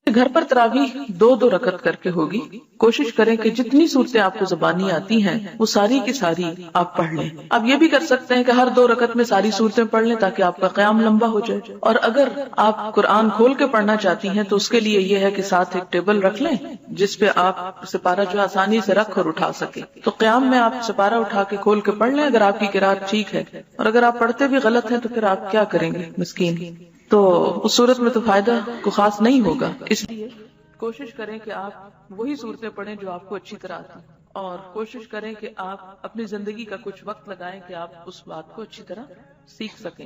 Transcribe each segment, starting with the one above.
گھر پر تراویح 2-2 رکعت کر کے ہوگی. کوشش کریں کہ جتنی صورتیں آپ کو زبانی آتی ہیں وہ ساری کی ساری آپ پڑھ لیں. آپ یہ بھی کر سکتے ہیں کہ ہر 2 رکعت میں ساری صورتیں پڑھ لیں تاکہ آپ کا قیام لمبا ہو جائے. اور اگر آپ قرآن کھول کے پڑھنا چاہتی ہیں تو اس کے لیے یہ ہے کہ ساتھ ایک ٹیبل رکھ لیں جس پہ آپ سپارہ جو آسانی سے رکھ اور اٹھا سکیں. تو قیام میں آپ سپارہ اٹھا کے کھول کے پڑھ لیں اگر آپ کی قرات ٹھیک ہے. اور اگر آپ پڑھتے بھی غلط ہیں تو پھر آپ کیا کریں گے مسکین. تو اس صورت میں تو فائدہ کو خاص نہیں ہوگا. اس لیے کوشش کریں کہ آپ وہی صورتیں پڑھیں جو آپ کو اچھی طرح آتی ہیں، اور کوشش کریں کہ آپ اپنی زندگی کا کچھ وقت لگائیں کہ آپ اس بات کو اچھی طرح سیکھ سکیں.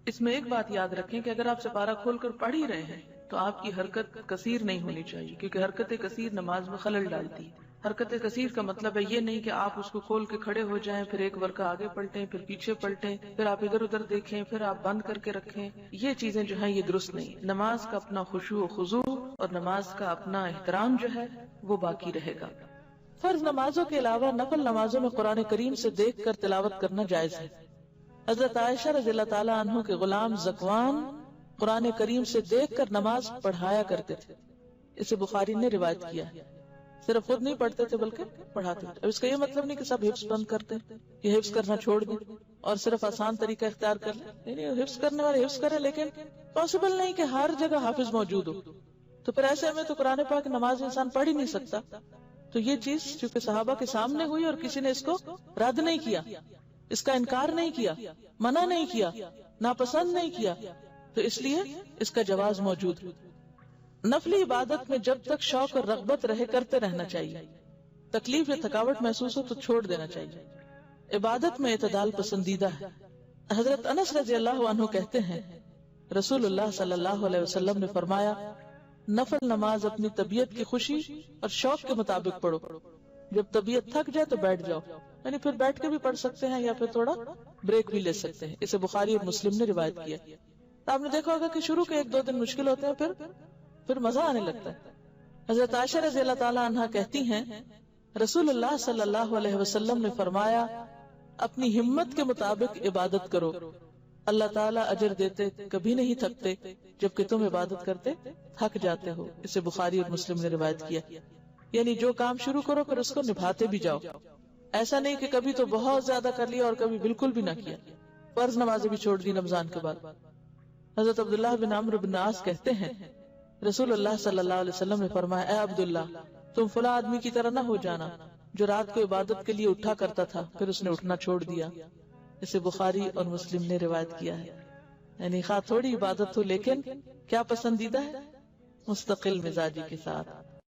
اس میں ایک بات یاد رکھیں کہ اگر آپ سپارہ کھول کر پڑھ ہی رہے ہیں تو آپ کی حرکت کثیر نہیں ہونی چاہیے، کیونکہ حرکت کثیر نماز میں خلل ڈالتی ہے. حرکت کثیر کا مطلب ہے یہ نہیں کہ آپ اس کو کھول کے کھڑے ہو جائیں، پھر ایک ورقہ آگے پلٹیں، پھر پیچھے پلٹیں، پھر آپ ادھر ادھر دیکھیں، پھر آپ بند کر کے رکھیں. یہ چیزیں جو ہیں یہ درست نہیں. نماز کا اپنا خشوع و خضوع اور نماز کا اپنا احترام جو ہے وہ باقی رہے گا. فرض نمازوں کے علاوہ نفل نمازوں میں قرآن کریم سے دیکھ کر تلاوت کرنا جائز ہے. حضرت عائشہ رضی اللہ تعالیٰ عنہ کے غلام ذکوان قرآن کریم سے دیکھ کر نماز پڑھایا کرتے تھے. اسے بخاری نے روایت کیا ہے. صرف خود نہیں پڑھتے تھے بلکہ پڑھاتے تھے. اب اس کا یہ مطلب نہیں کہ سب حفظ بند کرتے یہ حفظ کرنا چھوڑ دیں اور صرف آسان طریقہ اختیار کر لیں. نہیں، حفظ کرنے والے حفظ کریں، لیکن پاسبل نہیں کہ ہر جگہ حافظ موجود ہو. تو پھر ایسے میں تو قرآن پاک نماز انسان پڑھ ہی نہیں سکتا. تو یہ چیز چونکہ صحابہ کے سامنے ہوئی اور کسی نے اس کو رد نہیں کیا، اس کا انکار نہیں کیا، منع نہیں کیا، ناپسند نہیں کیا، تو اس لیے اس کا جواز موجود ہے. نفلی عبادت میں جب تک شوق اور رغبت رہے کرتے رہنا چاہیے. تکلیف یا تھکاوٹ محسوس ہو تو چھوڑ دینا چاہیے. عبادت میں اعتدال پسندیدہ ہے. حضرت انس رضی اللہ عنہ کہتے ہیں رسول اللہ صلی اللہ علیہ وسلم نے فرمایا نفل نماز اپنی طبیعت کی خوشی اور شوق کے مطابق پڑھو. جب طبیعت تھک جائے تو بیٹھ جاؤ، یعنی پھر بیٹھ کے بھی پڑھ سکتے ہیں یا پھر تھوڑا بریک بھی لے سکتے ہیں. اسے بخاری اور مسلم نے روایت کیا. آپ نے دیکھا ہوگا کہ شروع کے 1-2 دن مشکل ہوتے ہیں، پھر مزہ آنے لگتا ہے. حضرت عائشہ رضی اللہ تعالیٰ عنہ کہتی ہیں رسول اللہ صلی اللہ علیہ وسلم نے فرمایا اپنی ہمت کے مطابق عبادت کرو، اللہ تعالیٰ اجر دیتے کبھی نہیں تھکتے جبکہ تم عبادت کرتے تھک جاتے ہو. اسے بخاری اور مسلم نے روایت کیا. یعنی جو کام شروع کرو پھر اس کو نبھاتے بھی جاؤ. ایسا نہیں کہ کبھی تو بہت زیادہ کر لیا اور کبھی بالکل بھی نہ کیا. فرض نمازیں بھی چھوڑ دی رمضان کے بعد. حضرت عبداللہ بن عمرو بن عاص کہتے ہیں رسول اللہ صلی اللہ علیہ وسلم نے فرمایا اے عبداللہ تم فلاں آدمی کی طرح نہ ہو جانا جو رات کو عبادت کے لیے اٹھا کرتا تھا پھر اس نے اٹھنا چھوڑ دیا. اسے بخاری اور مسلم نے روایت کیا ہے. یعنی خواہ تھوڑی عبادت ہو لیکن کیا پسندیدہ ہے؟ مستقل مزاجی کے ساتھ.